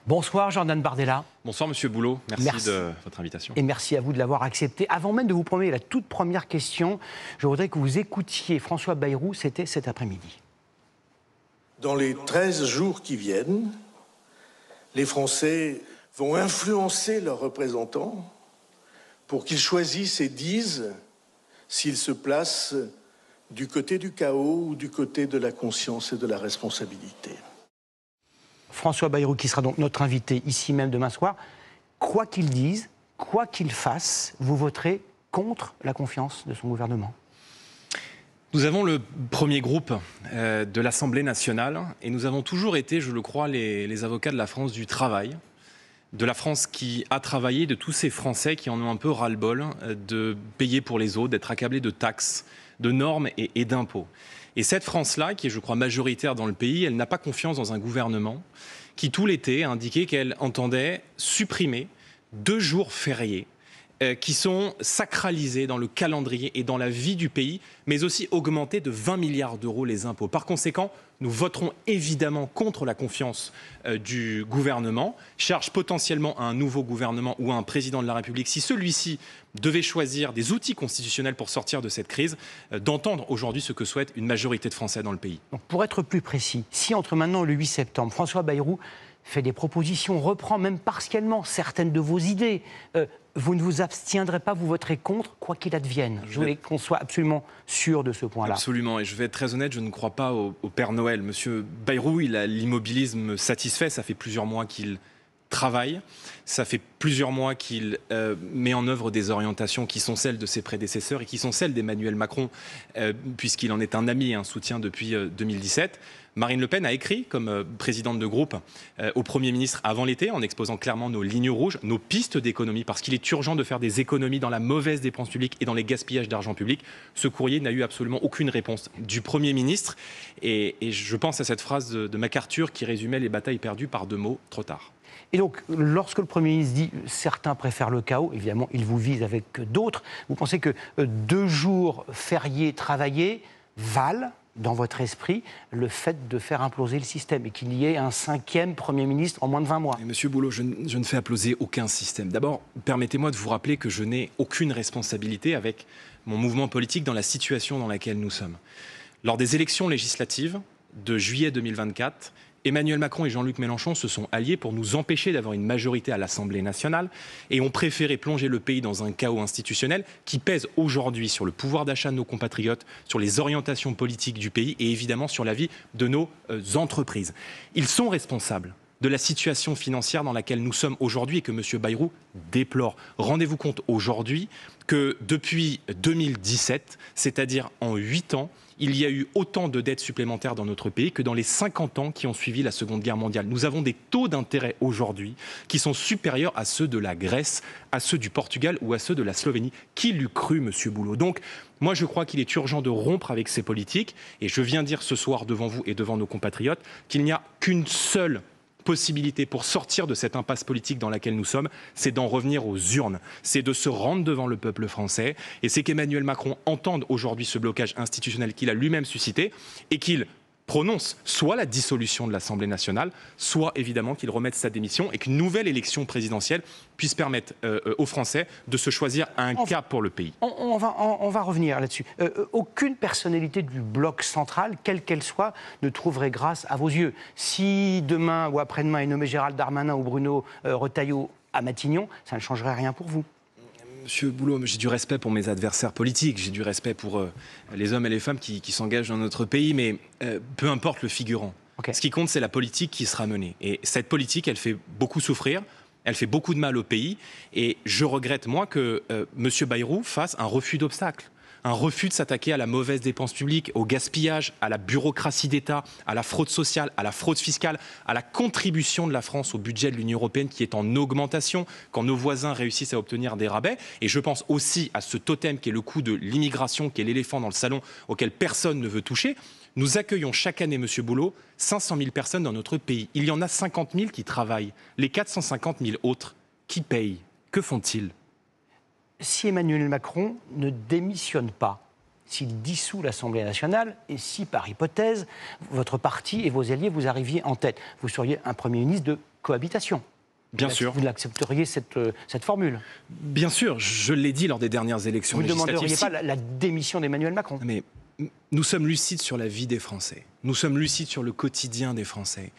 Bonsoir Jordan Bardella. Bonsoir Monsieur Boulot, merci de votre invitation. Et merci à vous de l'avoir accepté. Avant même de vous poser la toute première question, je voudrais que vous écoutiez François Bayrou, c'était cet après-midi. Dans les 13 jours qui viennent, les Français vont influencer leurs représentants pour qu'ils choisissent et disent s'ils se placent du côté du chaos ou du côté de la conscience et de la responsabilité. François Bayrou, qui sera donc notre invité ici même demain soir, quoi qu'il dise, quoi qu'il fasse, vous voterez contre la confiance de son gouvernement. Nous avons le premier groupe de l'Assemblée nationale et nous avons toujours été, je le crois, les avocats de la France du travail, de la France qui a travaillé, de tous ces Français qui en ont un peu ras-le-bol de payer pour les autres, d'être accablés de taxes, de normes et d'impôts. Et cette France-là, qui est, je crois, majoritaire dans le pays, elle n'a pas confiance dans un gouvernement qui, tout l'été, a indiqué qu'elle entendait supprimer 2 jours fériés qui sont sacralisés dans le calendrier et dans la vie du pays, mais aussi augmenter de 20 milliards d'euros les impôts. Par conséquent, nous voterons évidemment contre la confiance du gouvernement, charge potentiellement à un nouveau gouvernement ou à un président de la République, si celui-ci devait choisir des outils constitutionnels pour sortir de cette crise, d'entendre aujourd'hui ce que souhaite une majorité de Français dans le pays. Donc, pour être plus précis, si entre maintenant et le 8 septembre, François Bayrou fait des propositions, reprend même partiellement certaines de vos idées, vous ne vous abstiendrez pas, vous voterez contre, quoi qu'il advienne. Je voulais qu'on soit absolument sûr de ce point-là. Absolument, et je vais être très honnête, je ne crois pas au Père Noël. Monsieur Bayrou, il a l'immobilisme satisfait, ça fait plusieurs mois qu'il travaille, ça fait plusieurs mois qu'il met en œuvre des orientations qui sont celles de ses prédécesseurs et qui sont celles d'Emmanuel Macron, puisqu'il en est un ami et un soutien depuis 2017. Marine Le Pen a écrit, comme présidente de groupe, au Premier ministre avant l'été, en exposant clairement nos lignes rouges, nos pistes d'économie, parce qu'il est urgent de faire des économies dans la mauvaise dépense publique et dans les gaspillages d'argent public. Ce courrier n'a eu absolument aucune réponse du Premier ministre. Et je pense à cette phrase de MacArthur qui résumait les batailles perdues par 2 mots, trop tard. Et donc, lorsque le Premier ministre dit « certains préfèrent le chaos », évidemment, il vous vise avec d'autres, vous pensez que 2 jours fériés travaillés valent, dans votre esprit, le fait de faire imploser le système et qu'il y ait un 5e Premier ministre en moins de 20 mois. Monsieur Boulot, je ne fais imploser aucun système. D'abord, permettez-moi de vous rappeler que je n'ai aucune responsabilité avec mon mouvement politique dans la situation dans laquelle nous sommes. Lors des élections législatives de juillet 2024, Emmanuel Macron et Jean-Luc Mélenchon se sont alliés pour nous empêcher d'avoir une majorité à l'Assemblée nationale et ont préféré plonger le pays dans un chaos institutionnel qui pèse aujourd'hui sur le pouvoir d'achat de nos compatriotes, sur les orientations politiques du pays et évidemment sur la vie de nos entreprises. Ils sont responsables de la situation financière dans laquelle nous sommes aujourd'hui et que M. Bayrou déplore. Rendez-vous compte aujourd'hui que depuis 2017, c'est-à-dire en 8 ans, il y a eu autant de dettes supplémentaires dans notre pays que dans les 50 ans qui ont suivi la Seconde Guerre mondiale. Nous avons des taux d'intérêt aujourd'hui qui sont supérieurs à ceux de la Grèce, à ceux du Portugal ou à ceux de la Slovénie. Qui l'eût cru, Monsieur Boulot? Donc, moi, je crois qu'il est urgent de rompre avec ces politiques. Et je viens dire ce soir devant vous et devant nos compatriotes qu'il n'y a qu'une seule possibilité pour sortir de cette impasse politique dans laquelle nous sommes, c'est d'en revenir aux urnes, c'est de se rendre devant le peuple français et c'est qu'Emmanuel Macron entende aujourd'hui ce blocage institutionnel qu'il a lui-même suscité et qu'il prononce soit la dissolution de l'Assemblée nationale, soit évidemment qu'il remette sa démission et qu'une nouvelle élection présidentielle puisse permettre aux Français de se choisir un cap pour le pays. On va revenir là-dessus. Aucune personnalité du bloc central, quelle qu'elle soit, ne trouverait grâce à vos yeux. Si demain ou après-demain est nommé Gérald Darmanin ou Bruno Retailleau à Matignon, ça ne changerait rien pour vous. Monsieur Boulot, j'ai du respect pour mes adversaires politiques, j'ai du respect pour les hommes et les femmes qui s'engagent dans notre pays, mais peu importe le figurant. Okay. Ce qui compte, c'est la politique qui sera menée. Et cette politique, elle fait beaucoup souffrir, elle fait beaucoup de mal au pays. Et je regrette, moi, que M. Bayrou fasse un refus d'obstacle. Un refus de s'attaquer à la mauvaise dépense publique, au gaspillage, à la bureaucratie d'État, à la fraude sociale, à la fraude fiscale, à la contribution de la France au budget de l'Union européenne qui est en augmentation quand nos voisins réussissent à obtenir des rabais. Et je pense aussi à ce totem qui est le coût de l'immigration, qui est l'éléphant dans le salon auquel personne ne veut toucher. Nous accueillons chaque année, Monsieur Boulot, 500 000 personnes dans notre pays. Il y en a 50 000 qui travaillent. Les 450 000 autres, qui payent? Que font-ils? Si Emmanuel Macron ne démissionne pas, s'il dissout l'Assemblée nationale, et si, par hypothèse, votre parti et vos alliés, vous arriviez en tête, vous seriez un Premier ministre de cohabitation. Bien sûr. Vous l'accepteriez, cette formule? Bien sûr, je l'ai dit lors des dernières élections législatives. Vous ne demanderiez pas la démission d'Emmanuel Macron? Mais nous sommes lucides sur la vie des Français. Nous sommes lucides sur le quotidien des Français.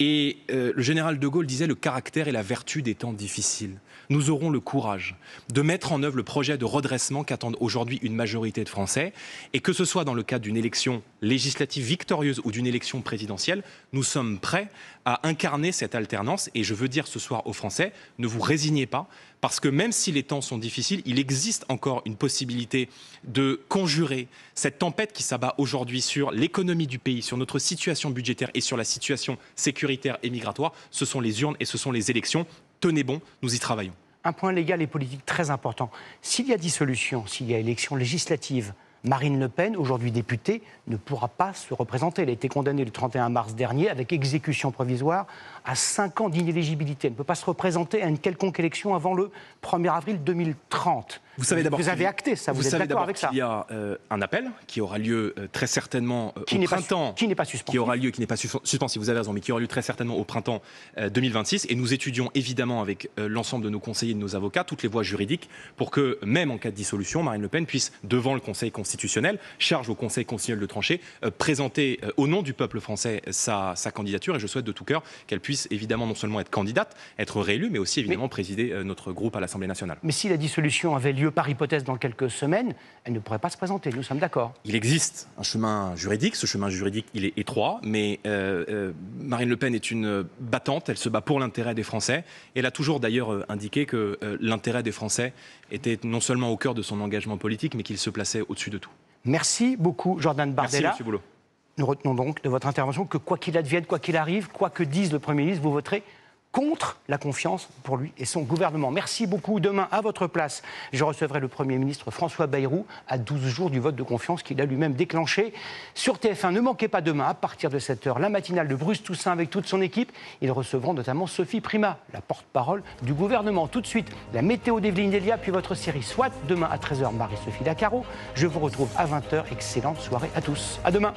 Et le général de Gaulle disait le caractère et la vertu des temps difficiles. Nous aurons le courage de mettre en œuvre le projet de redressement qu'attendent aujourd'hui une majorité de Français. Et que ce soit dans le cadre d'une élection législative victorieuse ou d'une élection présidentielle, nous sommes prêts à incarner cette alternance. Et je veux dire ce soir aux Français, ne vous résignez pas, parce que même si les temps sont difficiles, il existe encore une possibilité de conjurer cette tempête qui s'abat aujourd'hui sur l'économie du pays, sur notre situation budgétaire et sur la situation sécuritaire et migratoire. Ce sont les urnes et ce sont les élections. Tenez bon, nous y travaillons. Un point légal et politique très important. S'il y a dissolution, s'il y a élection législative, Marine Le Pen, aujourd'hui députée, ne pourra pas se représenter. Elle a été condamnée le 31 mars dernier avec exécution provisoire à 5 ans d'inéligibilité. Elle ne peut pas se représenter à une quelconque élection avant le 1er avril 2030. Vous savez d'abord, vous avez acté ça, vous êtes d'accord avec ça? Il y a un appel qui aura lieu très certainement au printemps. Qui n'est pas suspensif. Qui aura lieu, qui n'est pas suspensif, vous avez raison, mais qui aura lieu très certainement au printemps 2026. Et nous étudions évidemment avec l'ensemble de nos conseillers et de nos avocats toutes les voies juridiques pour que, même en cas de dissolution, Marine Le Pen puisse, devant le Conseil constitutionnel, charge au Conseil constitutionnel de trancher, présenter au nom du peuple français sa candidature. Et je souhaite de tout cœur qu'elle puisse évidemment non seulement être candidate, être réélue, mais aussi évidemment présider notre groupe à l'Assemblée nationale. Mais si la dissolution avait lieu par hypothèse dans quelques semaines, elle ne pourrait pas se présenter, nous sommes d'accord. Il existe un chemin juridique, ce chemin juridique il est étroit, mais Marine Le Pen est une battante, elle se bat pour l'intérêt des Français, et elle a toujours d'ailleurs indiqué que l'intérêt des Français était non seulement au cœur de son engagement politique, mais qu'il se plaçait au-dessus de tout. Merci beaucoup Jordan Bardella. Merci M. Boulot. Nous retenons donc de votre intervention que quoi qu'il advienne, quoi qu'il arrive, quoi que dise le Premier ministre, vous voterez contre la confiance pour lui et son gouvernement. Merci beaucoup. Demain, à votre place, je recevrai le Premier ministre François Bayrou à 12 jours du vote de confiance qu'il a lui-même déclenché. Sur TF1, ne manquez pas demain, à partir de 7h, la matinale de Bruce Toussaint avec toute son équipe. Ils recevront notamment Sophie Primas, la porte-parole du gouvernement. Tout de suite, la météo d'Evelyne Delia, puis votre série SWAT. Demain à 13h, Marie-Sophie Lacaro. Je vous retrouve à 20h. Excellente soirée à tous. À demain.